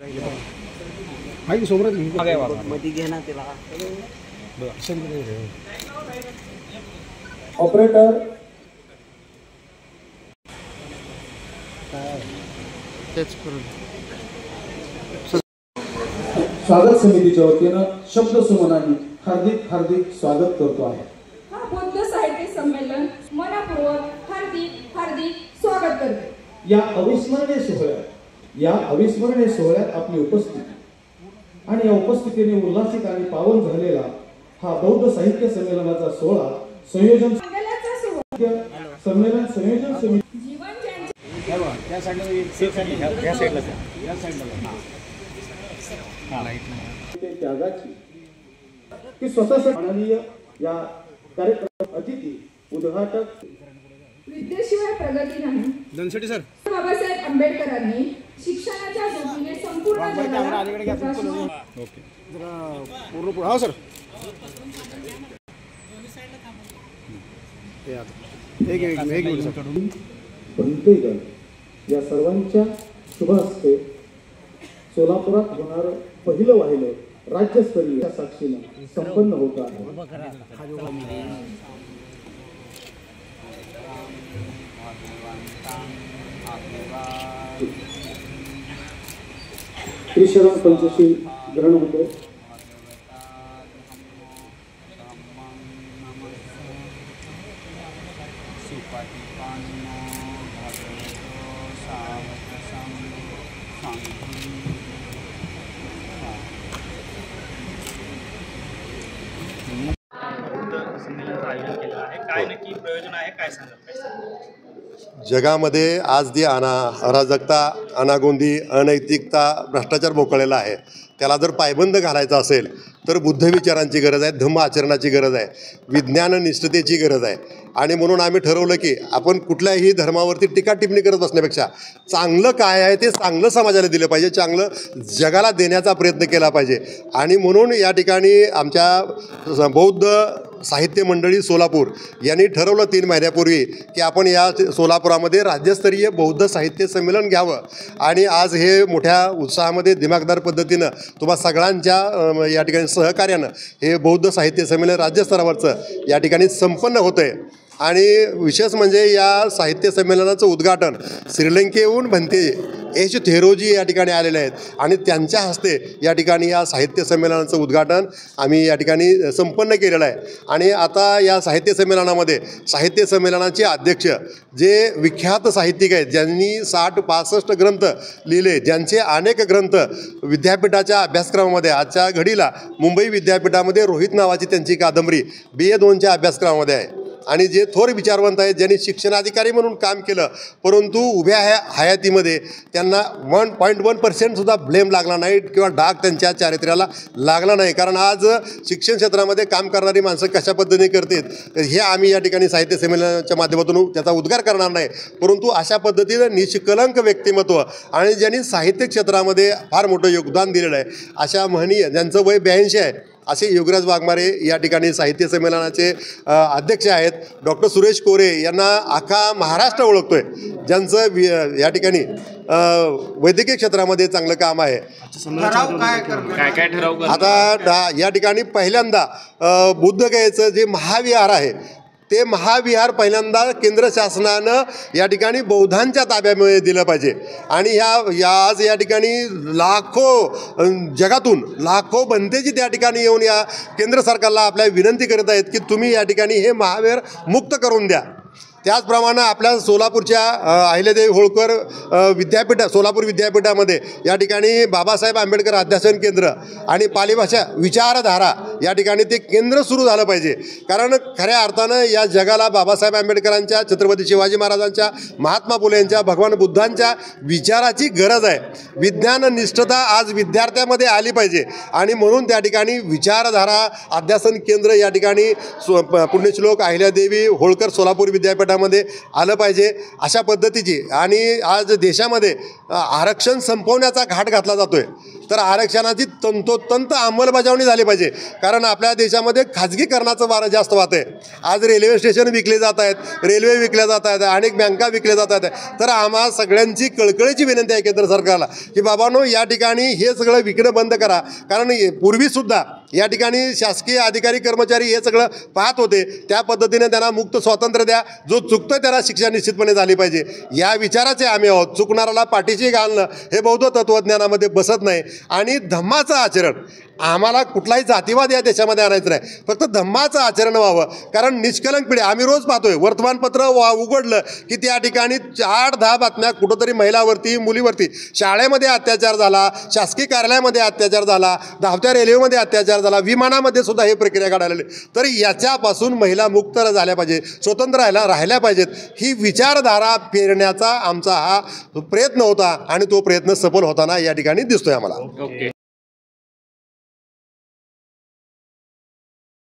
माहिती सोबत मध्ये घे ना त्याला ऑपरेटर स्वागत समितीच्या वतीनं शब्द सुमनांनी हार्दिक हार्दिक स्वागत करतो आहे। हा बौद्ध साहित्य संमेलन मनापूर्वक हार्दिक हार्दिक स्वागत करते। या अविस्मरणीय सोहळ्यात आपली उपस्थिती आणि या उपस्थितीने उल्हासित आणि पावन झालेला हा बौद्ध साहित्य संमेलनाचा सोहळा संयोजन संमेलन संयोजन समिती जीवन त्यागाची की स्वतःसाठी माननीय या कार्यक्रम अतिथी उद्घाटक विद्येशिवाय प्रगती नाही। जनसाठी सर बाबासाहेब आंबेडकरांनी शिक्षणाच्या जोडीने संपूर्ण जगाला ओके जरा पूर्ण हा सर एक मिनिट पंतगण या सर्वांच्या शुभ हस्ते सोलापुरात होणार पहिलं वाहिलं राज्यस्तरीय साक्षीनं संपन्न होत आहे। त्रिशरण पंचशील ग्रहण होते। जगामध्ये आज जी अराजकता, अनागोंदी, अनैतिकता, भ्रष्टाचार मोकळलेला आहे, त्याला जर पायबंद घालायचा असेल तर बुद्ध विचारांची गरज आहे, धम्म आचरणाची गरज आहे, विज्ञान निष्ठतेची गरज आहे। आणि म्हणून आम्ही ठरवलं की आपण कुठल्याही धर्मावरती टीका टिप्पणी करत बसण्यापेक्षा चांगलं काय आहे ते चांगलं समाजाला दिलं पाहिजे, चांगलं जगाला देण्याचा प्रयत्न केला पाहिजे। आणि म्हणून या ठिकाणी आमच्या बौद्ध साहित्य मंडळी सोलापूर यांनी ठरवलं 3 महिन्यापूर्वी की आपण या सोलापुरामध्ये राज्यस्तरीय बौद्ध साहित्य संमेलन घ्यावं। आणि आज हे मोठ्या उत्साहामध्ये दिमागदार पद्धतीनं तुम्हा सगळ्यांच्या या ठिकाणी सहकार्यानं हे बौद्ध साहित्य संमेलन राज्यस्तरावरचं या ठिकाणी संपन्न होतं आहे। आणि विशेष म्हणजे या साहित्य संमेलनाचं उद्घाटन श्रीलंकेहून भंते एच थेरोजी या ठिकाणी आलेले आहेत आणि त्यांच्या हस्ते या ठिकाणी या साहित्य संमेलनाचं उद्घाटन आम्ही या ठिकाणी संपन्न केलेलं आहे। आणि आता या साहित्य संमेलनामध्ये साहित्य संमेलनाचे अध्यक्ष जे विख्यात साहित्यिक आहेत, ज्यांनी 60-65 ग्रंथ लिहिले, ज्यांचे अनेक ग्रंथ विद्यापीठाच्या अभ्यासक्रमामध्ये आजच्या घडीला मुंबई विद्यापीठामध्ये रोहित नावाची त्यांची कादंबरी BA2च्या अभ्यासक्रमामध्ये आहे। आणि जे थोर विचारवंत आहेत, ज्यांनी शिक्षणाधिकारी म्हणून काम केलं, परंतु उभ्या हयातीमध्ये त्यांना 1.1% सुद्धा ब्लेम लागला नाही किंवा डाग त्यांच्या चारित्र्याला लागला नाही। कारण आज शिक्षण क्षेत्रामध्ये काम करणारी माणसं कशा पद्धतीने करतात हे आम्ही या ठिकाणी साहित्य संमेलनाच्या माध्यमातून त्याचा उद्गार करणार नाही, परंतु अशा पद्धतीनं निष्कलंक व्यक्तिमत्व आणि ज्यांनी साहित्य क्षेत्रामध्ये फार मोठं योगदान दिलेलं आहे अशा महनीय, ज्यांचं वय 82 आहे, असे योगराज वाघमारे या ठिकाणी साहित्य संमेलनाचे अध्यक्ष आहेत। डॉक्टर सुरेश कोरे यांना अख्खा महाराष्ट्र ओळखतोय, ज्यांचं या ठिकाणी वैद्यकीय क्षेत्रामध्ये चांगलं काम आहे। आता या ठिकाणी पहिल्यांदा बुद्धगयेचं जे महाविहार आहे ते महाविहार पहिल्यांदा केंद्र शासनानं या ठिकाणी बौद्धांच्या ताब्यामध्ये दिलं पाहिजे। आणि आज या ठिकाणी जगातून लाखो बंदेजी त्या ठिकाणी येऊन या केंद्र सरकारला आपल्या विनंती करत आहेत की तुम्ही या ठिकाणी हे महाविहार मुक्त करून द्या। त्याचप्रमाणे आपल्या सोलापूरच्या अहिल्यादेवी होळकर सोलापूर विद्यापीठामध्ये या ठिकाणी बाबासाहेब आंबेडकर अध्यासन केंद्र आणि पाली भाषा विचारधारा या ठिकाणी ते केंद्र सुरू झालं पाहिजे। कारण खऱ्या अर्थानं या जगाला बाबासाहेब आंबेडकरांच्या, छत्रपती शिवाजी महाराजांच्या, महात्मा फुले यांच्या, भगवान बुद्धांच्या विचाराची गरज आहे। विज्ञान निष्ठता आज विद्यार्थ्यांमध्ये आली पाहिजे आणि म्हणून त्या ठिकाणी विचारधारा अध्यासन केंद्र या ठिकाणी पुण्यश्लोक अहिल्यादेवी होळकर सोलापूर विद्यापीठ मध्ये आलं पाहिजे अशा पद्धतीची। आणि आज देशामध्ये आरक्षण संपवण्याचा घाट घातला जातोय। तर आरक्षणाची तंतोतंत अंमलबजावणी झाली पाहिजे. कारण आपल्या देशामध्ये खाजगीकरणाचं वारं जास्त वाहत आहे. आज रेल्वे स्टेशन विकले जात आहेत, रेल्वे विकल्या जात आहेत, अनेक बँका विकल्या जात आहेत. तर आम्हा सगळ्यांची कळकळीची विनंती आहे केंद्र सरकारला की बाबांनो या ठिकाणी हे सगळं विकणं बंद करा. कारण पूर्वीसुद्धा या ठिकाणी शासकीय अधिकारी कर्मचारी हे सगळं पाहत होते. त्या पद्धतीने त्यांना मुक्त स्वातंत्र्य द्या. जो चुकतोय त्याला शिक्षा निश्चितपणे झाली पाहिजे. या विचाराचे आम्ही आहोत. चुकणाराला पाठीशी घालणं हे बौद्ध तत्त्वज्ञानामध्ये बसत नाही. आणि धम्माचं आचरण आम्हाला कुठलाही जातीवाद या देशामध्ये आणायचं नाही. फक्त धम्माचं आचरण व्हावं. कारण निष्कलंक पिढी आम्ही रोज पाहतोय वर्तमानपत्र उघडलं की त्या ठिकाणी 8-10 बातम्या कुठंतरी महिलावरती मुलीवरती. शाळेमध्ये अत्याचार झाला, शासकीय कार्यालयामध्ये अत्याचार झाला, धावत्या रेल्वेमध्ये अत्याचार झाला, विमानामध्ये सुद्धा हे प्रक्रिया काढायला. तर याच्यापासून महिला मुक्त झाल्या पाहिजे, स्वतंत्र राहिल्या पाहिजेत. ही विचारधारा फेरण्याचा आमचा हा प्रयत्न होता आणि तो प्रयत्न सफल होताना या ठिकाणी दिसतोय आम्हाला.